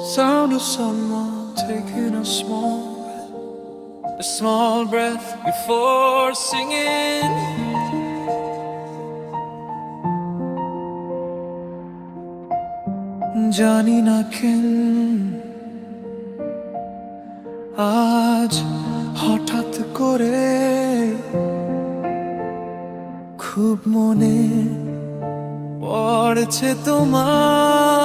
Sound of someone taking a small breath before singing. জানি না কেন আজ হঠাৎ করে খুব মনে পড়ছে তোমার।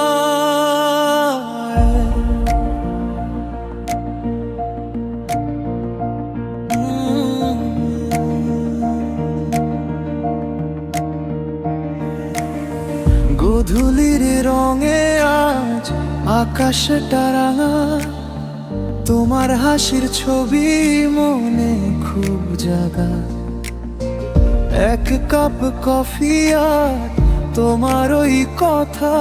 গধূলির রঙে আজ আকাশটা রাঙা, তোমার হাসির ছবি মনে খুব জাগা। এক কাপ কফি আর তোমার ওই কথা,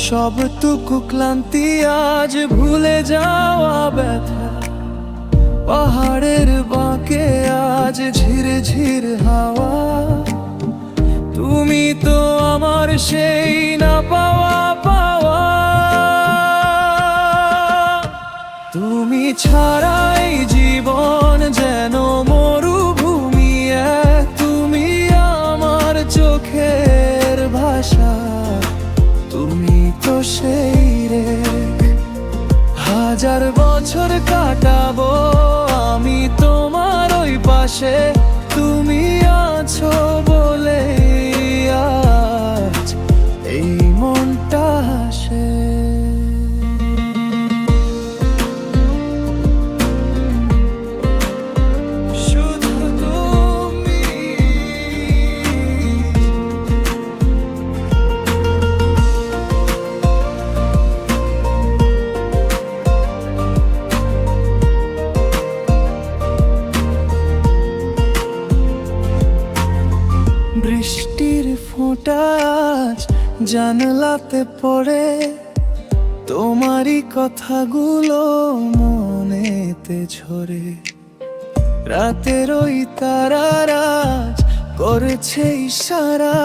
সবটুকু ক্লান্তি আজ ভুলে যাওয়া ব্যথা। পাহাড়ের বাঁকে আজ ঝিরে ঝির হাওয়া, তুমি তো আমার সেই না পাওয়া পাওয়া। তুমি ছাড়াই জীবন যেন মরুভূমি, তুমি আমার চোখের ভাষা। তুমি তো সেই রে, হাজার বছর কাটাবো আমি তোমার ওই পাশে। তুমি আছো বলে আজ এই মনটা হাসে। শুধু তুমি, বৃষ্টির ফোঁটা আজ জানলাতে পড়ে, তোমারই কথাগুলো মনেতে ঝরে। রাতের ওই তারারা আজ করেছে ইশারা,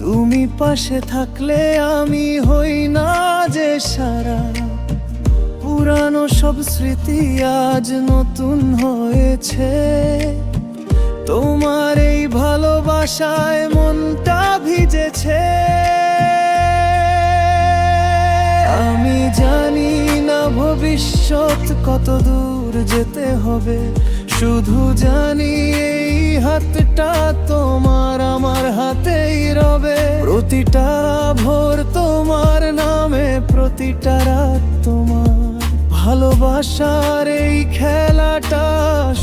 তুমি পাশে থাকলে আমি হই না যে সারা। পুরানো সব স্মৃতি আজ নতুন হয়েছে, তোমার এই ভালোবাসায় মনটা ভিজেছে। আমি জানি না ভবিষ্যৎ কত দূর যেতে হবে, শুধু জানি এই হাতটা তোমার আমার হাতেই রবে। প্রতিটা ভোর তোমার নামে, প্রতিটা রাত তোমার ভালোবাসার এই খেলাটা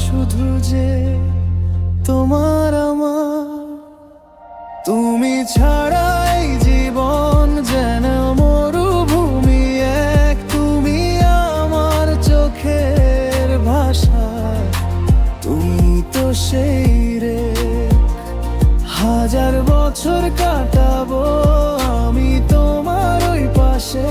শুধু যে তোমার আমার। তুমি ছাড়াই জীবন যেন মরুভূমি, তুমি আমার চোখের ভাষা। তুমি তো সেই রে, হাজার বছর কাটাবো আমি তোমার ওই পাশে।